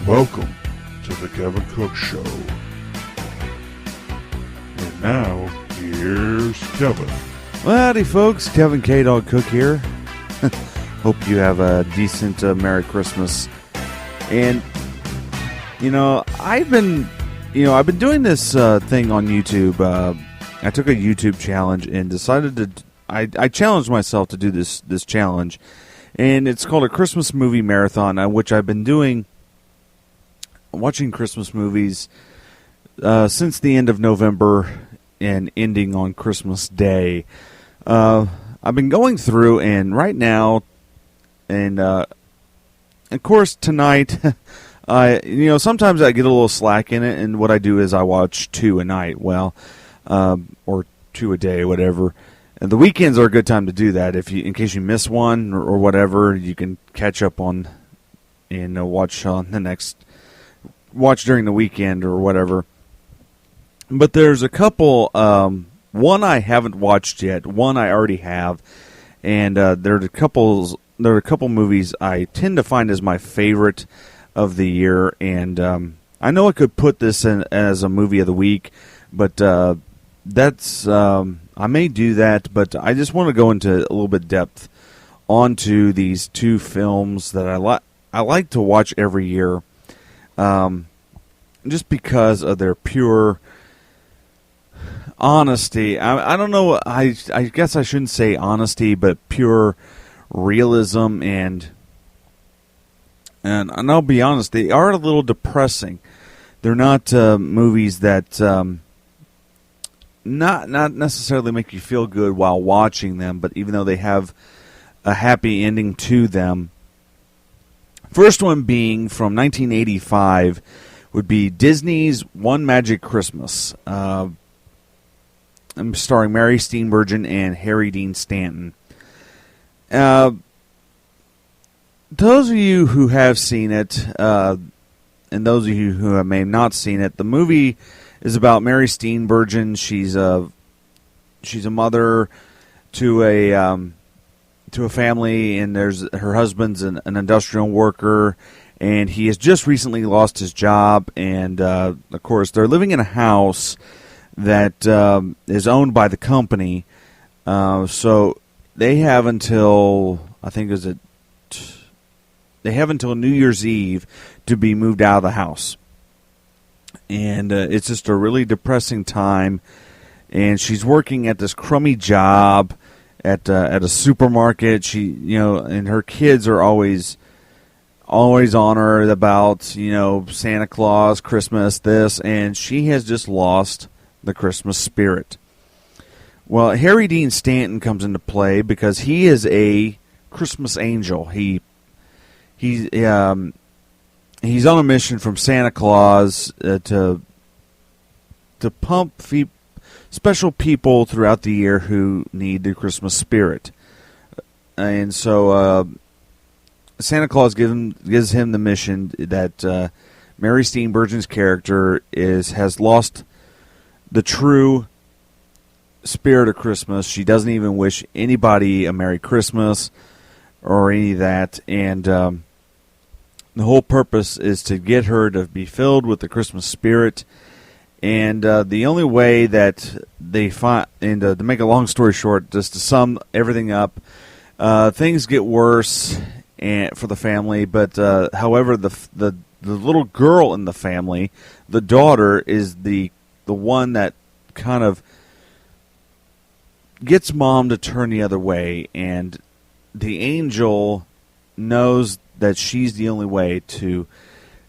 Welcome to the Kevin Cook Show. And now, here's Kevin. Well, howdy, folks. Kevin K-Dog Cook here. Hope you have a decent Merry Christmas. And, I've been doing this thing on YouTube. I took a YouTube challenge and decided to. I challenged myself to do this challenge, and it's called a Christmas movie marathon, which I've been doing, watching Christmas movies since the end of November and ending on Christmas Day. I've been going through, and right now, and of course tonight, sometimes I get a little slack in it, and what I do is I watch 2 a night, or 2 a day, whatever. And the weekends are a good time to do that. In case you miss one or whatever, you can catch up on and watch during the weekend or whatever. But there's a couple. One I haven't watched yet. One I already have, and there are a couple movies I tend to find as my favorite of the year. And I know I could put this in as a movie of the week, but that's. I may do that, but I just want to go into a little bit depth onto these 2 films that I like to watch every year, just because of their pure honesty. I don't know. I guess I shouldn't say honesty, but pure realism, and I'll be honest, they are a little depressing. They're not movies that. Not necessarily make you feel good while watching them, but even though they have a happy ending to them. First one being from 1985 would be Disney's One Magic Christmas. I'm starring Mary Steenburgen and Harry Dean Stanton. Those of you who have seen it, and those of you who may have not seen it, the movie is about Mary Steenburgen. She's a mother to a family, and her husband's an industrial worker, and he has just recently lost his job, and of course they're living in a house that is owned by the company. So they have until they have until New Year's Eve to be moved out of the house. And it's just a really depressing time. And she's working at this crummy job at a supermarket. And her kids are always on her about, Santa Claus, Christmas, this, and she has just lost the Christmas spirit. Well, Harry Dean Stanton comes into play because he is a Christmas angel. He's on a mission from Santa Claus to pump special people throughout the year who need the Christmas spirit. And so Santa Claus gives him the mission that Mary Steenburgen's character has lost the true spirit of Christmas. She doesn't even wish anybody a Merry Christmas or any of that. And the whole purpose is to get her to be filled with the Christmas spirit. And the only way that they find, and to make a long story short, just to sum everything up, things get worse for the family. But however, the little girl in the family, the daughter, is the one that kind of gets mom to turn the other way, and the angel knows that she's the only way to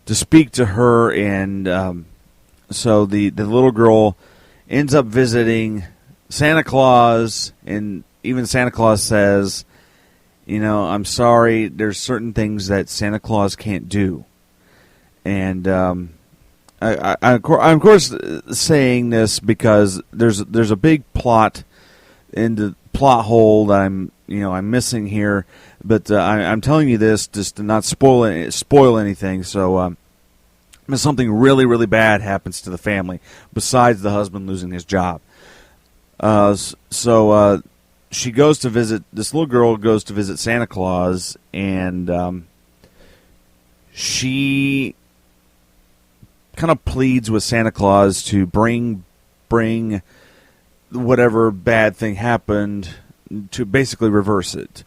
speak to her, and so the little girl ends up visiting Santa Claus, and even Santa Claus says, I'm sorry, there's certain things that Santa Claus can't do. And I'm of course saying this because there's a big plot in the plot hole that I'm missing here, but I'm telling you this just to not spoil anything. So something really, really bad happens to the family besides the husband losing his job. So she goes to visit, this little girl goes to visit Santa Claus, and she kind of pleads with Santa Claus to bring whatever bad thing happened to basically reverse it.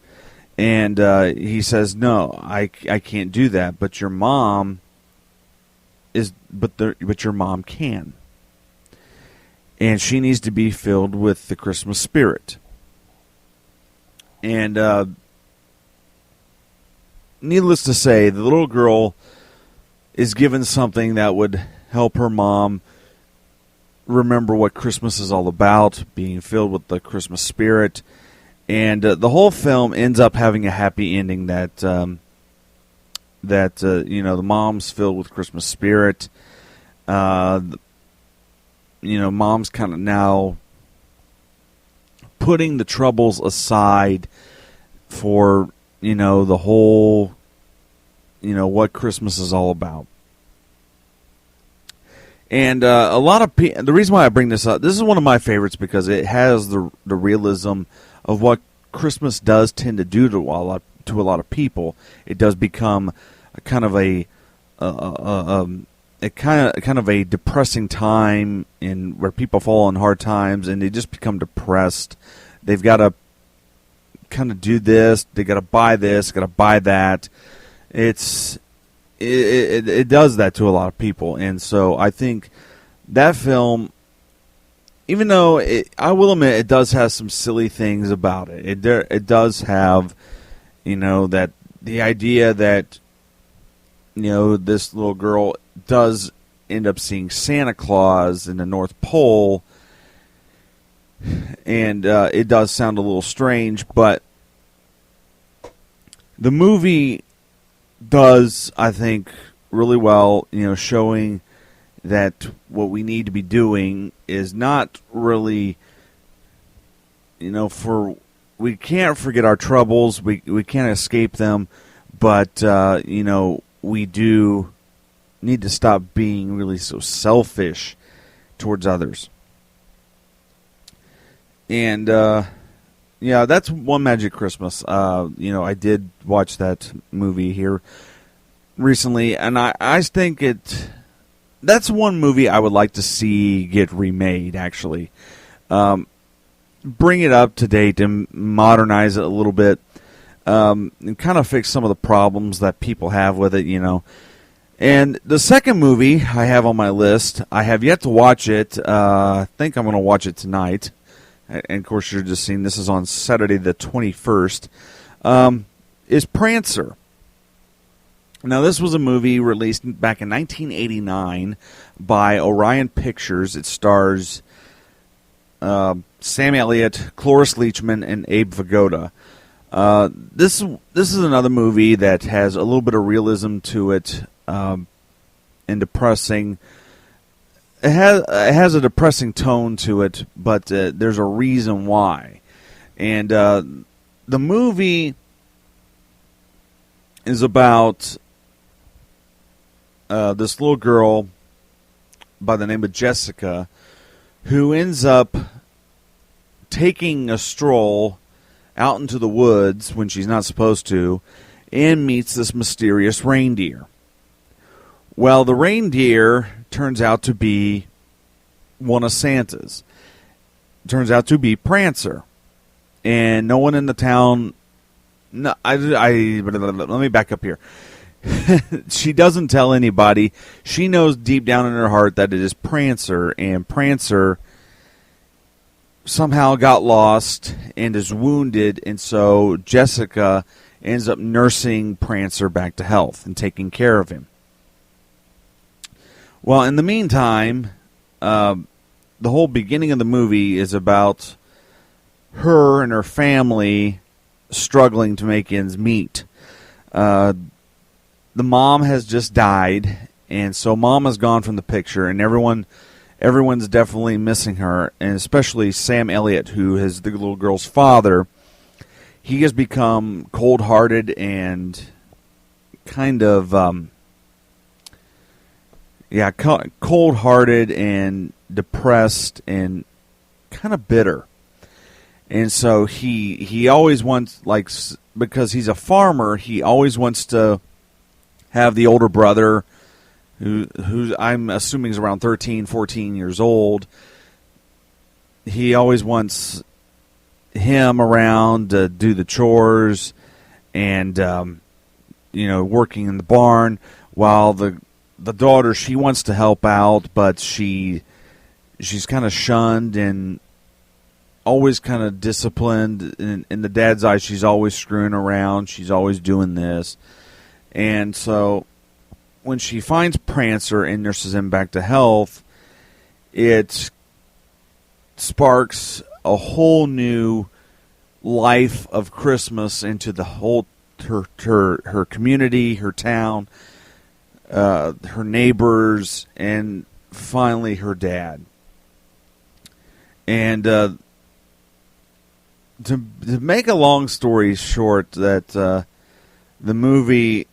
And he says, "No, I can't do that. But your mom but your mom can, and she needs to be filled with the Christmas spirit." And needless to say, the little girl is given something that would help her mom remember what Christmas is all about, being filled with the Christmas spirit. And the whole film ends up having a happy ending that the mom's filled with Christmas spirit. Mom's kind of now putting the troubles aside for, the whole, what Christmas is all about. And a lot of the reason why I bring this up, this is one of my favorites because it has the realism of what Christmas does tend to do to a lot of people. It does become a kind of a depressing time in where people fall on hard times and they just become depressed. They've got to kind of do this. They got to buy this. Got to buy that. It does that to a lot of people, and so I think that film, even though I will admit it does have some silly things about it. It does have, that the idea that this little girl does end up seeing Santa Claus in the North Pole, and it does sound a little strange, but the movie does, I think, really well, showing that what we need to be doing is not really, we can't forget our troubles, we can't escape them, but, we do need to stop being really so selfish towards others. And, that's One Magic Christmas. I did watch that movie here recently, and I think that's one movie I would like to see get remade, actually. Bring it up to date and modernize it a little bit, and kind of fix some of the problems that people have with it, And the second movie I have on my list, I have yet to watch it. I think I'm going to watch it tonight. And, of course, you're just seeing this is on Saturday the 21st, is Prancer. Now, this was a movie released back in 1989 by Orion Pictures. It stars Sam Elliott, Cloris Leachman, and Abe Vigoda. This is another movie that has a little bit of realism to it, and depressing. It has a depressing tone to it, but there's a reason why. And the movie is about this little girl by the name of Jessica who ends up taking a stroll out into the woods when she's not supposed to and meets this mysterious reindeer. Well, the reindeer turns out to be one of Santa's. Turns out to be Prancer. And no one in the town... No, let me back up here. She doesn't tell anybody. She knows deep down in her heart that it is Prancer, and Prancer somehow got lost and is wounded, and so Jessica ends up nursing Prancer back to health and taking care of him. Well, in the meantime, the whole beginning of the movie is about her and her family struggling to make ends meet. The mom has just died, and so mom has gone from the picture, and everyone's definitely missing her, and especially Sam Elliott, who is the little girl's father. He has become cold-hearted and kind of... cold-hearted and depressed and kind of bitter. And so he always wants, because he's a farmer, he always wants to have the older brother who I'm assuming is around 13, 14 years old. He always wants him around to do the chores and working in the barn, while the daughter, she wants to help out, but she's kind of shunned and always kind of disciplined. In the dad's eyes, she's always screwing around. She's always doing this. And so when she finds Prancer and nurses him back to health, it sparks a whole new life of Christmas into the whole her community, her town, her neighbors, and finally her dad. And to make a long story short, that the movie,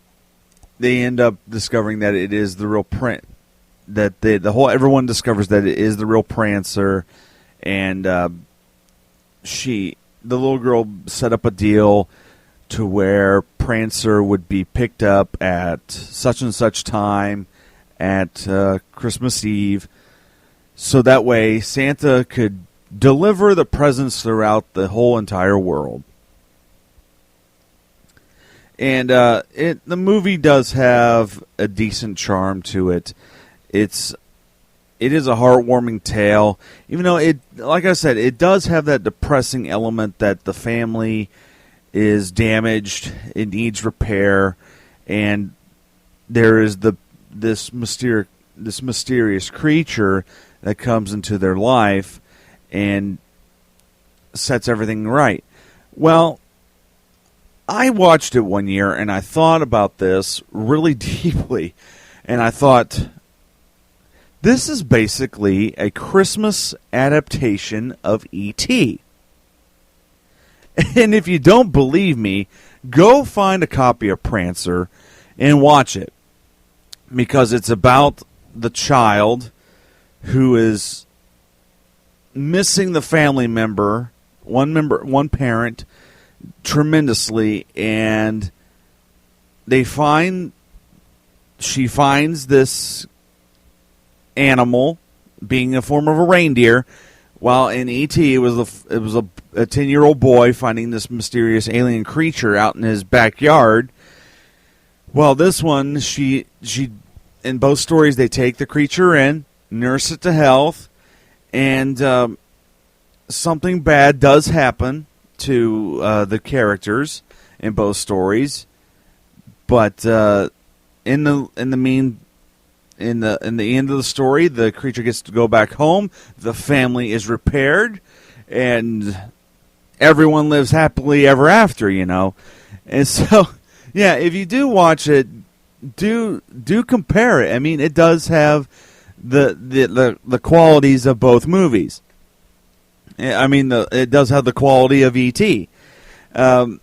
they end up discovering that it is the real everyone discovers that it is the real Prancer, and the little girl set up a deal to where Prancer would be picked up at such and such time at Christmas Eve, so that way Santa could deliver the presents throughout the whole entire world. And the movie does have a decent charm to it. It is a heartwarming tale, even though like I said, it does have that depressing element that the family is damaged, it needs repair, and there is this mysterious creature that comes into their life and sets everything right. Well, I watched it one year and I thought about this really deeply, and I thought, this is basically a Christmas adaptation of E.T. And if you don't believe me, go find a copy of Prancer and watch it, because it's about the child who is missing the family member, one parent, tremendously, and she finds this animal being a form of a reindeer, while in E.T. it was a 10-year-old boy finding this mysterious alien creature out in his backyard. Well, this one, she in both stories, they take the creature in, nurse it to health, and something bad does happen to the characters in both stories. But in the end of the story, the creature gets to go back home. The family is repaired, and everyone lives happily ever after. And so, yeah, if you do watch it, do compare it. I mean, it does have the qualities of both movies. I mean, it does have the quality of E.T. And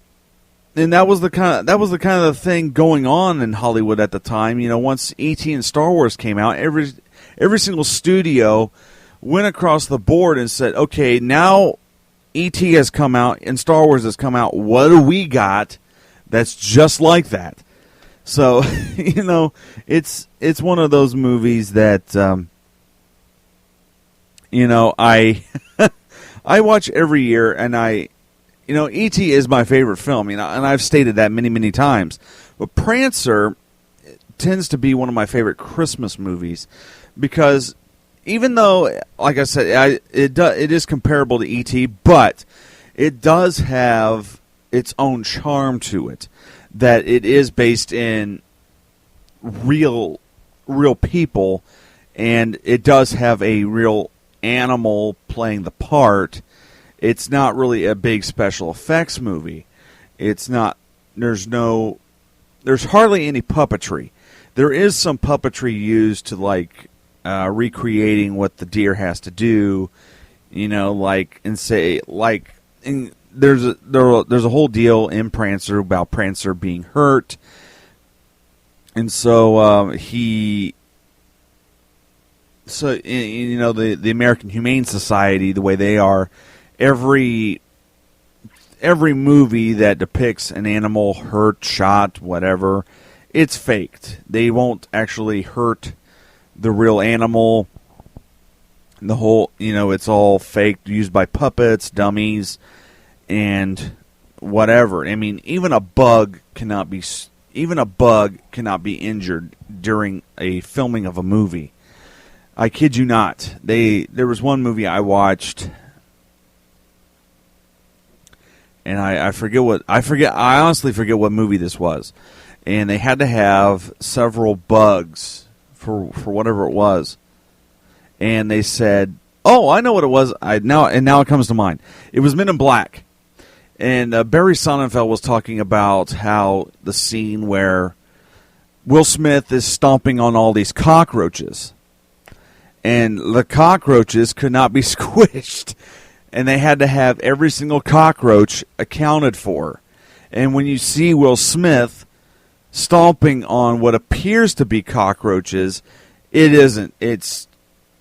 that was the kind of thing going on in Hollywood at the time. Once E.T. and Star Wars came out, every single studio went across the board and said, "Okay, now E.T. has come out and Star Wars has come out. What do we got that's just like that?" So, it's one of those movies that I I watch every year, and E.T. is my favorite film, and I've stated that many, many times. But Prancer tends to be one of my favorite Christmas movies, because even though, like I said, it is comparable to E.T., but it does have its own charm to it, that it is based in real people, and it does have a real animal playing the part. It's not really a big special effects movie. It's not. There's hardly any puppetry. There is some puppetry used to recreating what the deer has to do. There's a whole deal in Prancer about Prancer being hurt, and so the American Humane Society, the way they are, every movie that depicts an animal hurt, shot, whatever, it's faked. They won't actually hurt the real animal. The whole, it's all faked, used by puppets, dummies, and whatever. I mean, even a bug cannot be injured during a filming of a movie. I kid you not. There was one movie I watched, and I honestly forget what movie this was. And they had to have several bugs for whatever it was. And they said, "Oh, I know what it was." Now it comes to mind. It was Men in Black, and Barry Sonnenfeld was talking about how the scene where Will Smith is stomping on all these cockroaches, and the cockroaches could not be squished, and they had to have every single cockroach accounted for. And when you see Will Smith stomping on what appears to be cockroaches, it isn't.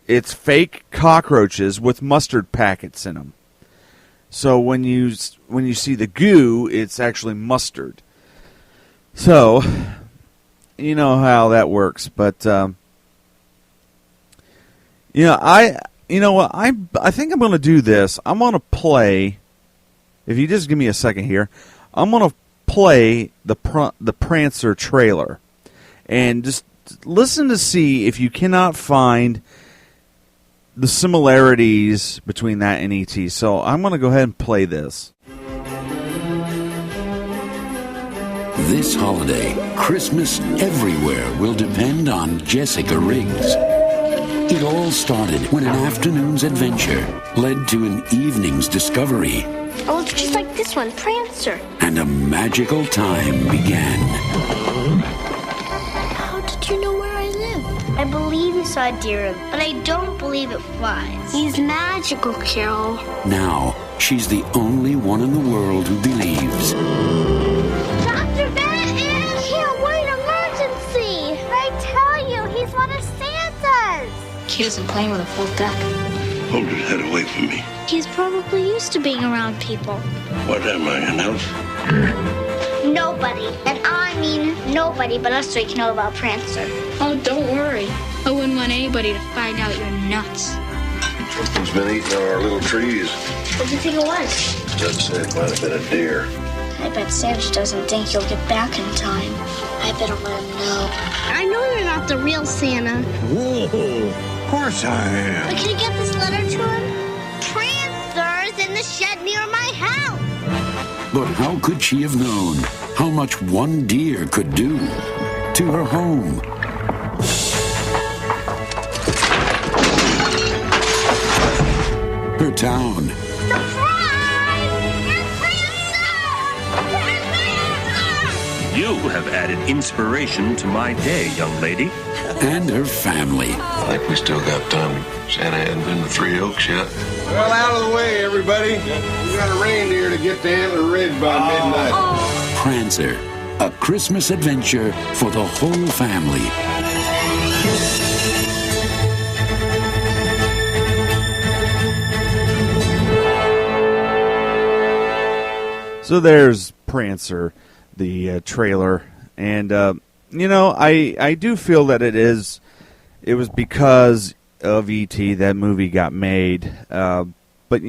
It's fake cockroaches with mustard packets in them. So when you see the goo, it's actually mustard. So you know how that works. But I think I'm going to do this. I'm going to play. If you just give me a second here, I'm going to play the Prancer trailer, and just listen to see if you cannot find the similarities between that and E.T. So I'm going to go ahead and play this. This holiday, Christmas everywhere will depend on Jessica Riggs. It all started when an afternoon's adventure led to an evening's discovery. Oh, it's just like this one, Prancer. And a magical time began. How did you know where I live? I believe you saw a deer, but I don't believe it flies. He's magical, Carol. Now, she's the only one in the world who believes. Dr. Benton! Can't wait, emergency! I tell you, he's one of Santa's! He isn't playing with a full deck. Hold his head away from me. He's probably used to being around people. What am I, an elf? Nobody, and I mean nobody but us three can know about Prancer. Oh, don't worry. I wouldn't want anybody to find out you're nuts. Something's been eating on our little trees. What do you think it was? Judge said it might have been a deer. I bet Santa doesn't think you'll get back in time. I better let him know. I know you're not the real Santa. Whoa, of course I am. But can you get this letter to him? Prancer's in the shed near my house. But how could she have known how much one deer could do to her home? Her town. Surprise! It's Prancer! Prancer! You have added inspiration to my day, young lady. And her family. I think we still got time. Santa hadn't been to Three Oaks yet. Well, out of the way, everybody. We got a reindeer to get to Antler Ridge by midnight. Prancer, a Christmas adventure for the whole family. So there's Prancer, the trailer, and I do feel that it was because of E.T. that movie got made, but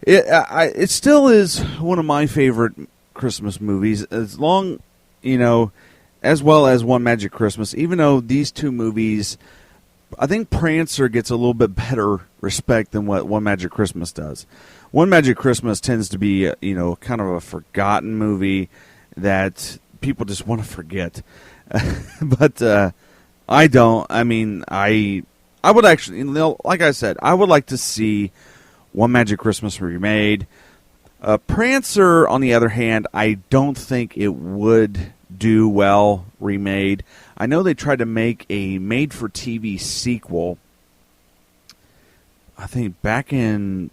it still is one of my favorite Christmas movies, as well as One Magic Christmas. Even though these two movies, I think Prancer gets a little bit better respect than what One Magic Christmas does. One Magic Christmas tends to be, kind of a forgotten movie that people just want to forget. But I don't. I mean, I would actually, like I said, I would like to see One Magic Christmas remade. Prancer, on the other hand, I don't think it would do well remade. I know they tried to make a made-for-TV sequel, I think back in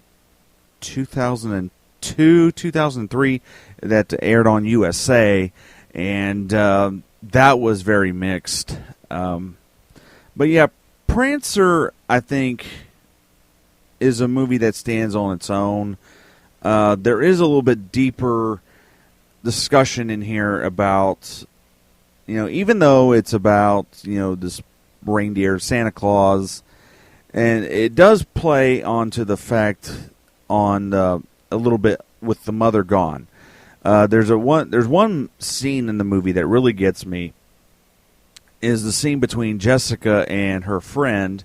2002, 2003, that aired on USA, and that was very mixed. But yeah, Prancer, I think, is a movie that stands on its own. There is a little bit deeper discussion in here about even though it's about, this reindeer, Santa Claus, and it does play onto the fact on a little bit with the mother gone. There's one scene in the movie that really gets me, is the scene between Jessica and her friend,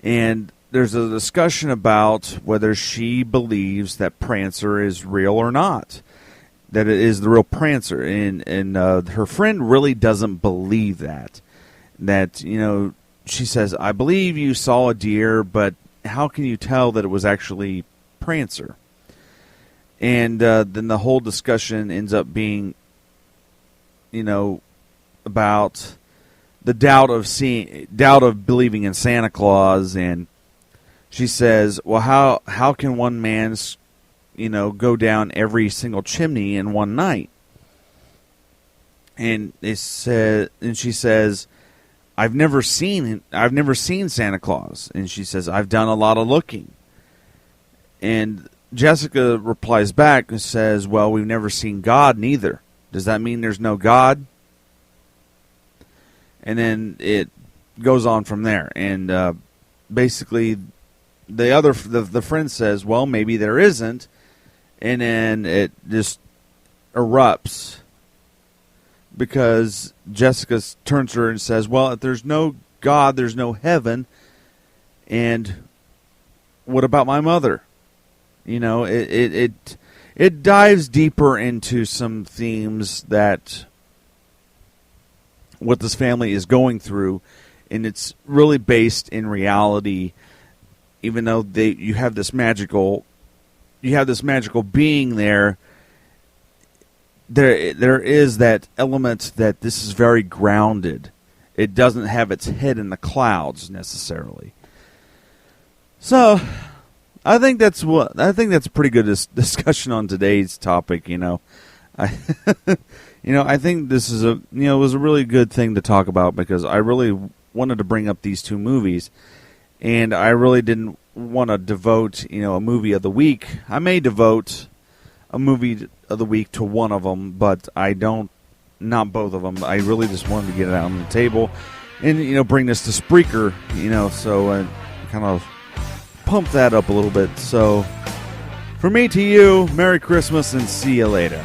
and there's a discussion about whether she believes that Prancer is real or not, that it is the real Prancer, and her friend really doesn't believe that. That, she says, I believe you saw a deer, but how can you tell that it was actually Prancer? And then the whole discussion ends up being, about the doubt of believing in Santa Claus. And she says, well, how can one man, go down every single chimney in one night? And she says, I've never seen Santa Claus. And she says, I've done a lot of looking. And Jessica replies back and says, well, we've never seen God neither. Does that mean there's no God? And then it goes on from there. And basically, the friend says, well, maybe there isn't. And then it just erupts, because Jessica turns to her and says, well, if there's no God, there's no heaven. And what about my mother? It dives deeper into some themes that what this family is going through, and it's really based in reality. Even though you have this magical being there, there is that element that this is very grounded. It doesn't have its head in the clouds necessarily. So, I think that's a pretty good discussion on today's topic. I think this is it was a really good thing to talk about, because I really wanted to bring up these two movies, and I really didn't want to devote a movie of the week. I may devote a movie of the week to one of them, but not both of them. I really just wanted to get it out on the table, and bring this to Spreaker, so I kind of pump that up a little bit. So, from me to you, Merry Christmas and see you later.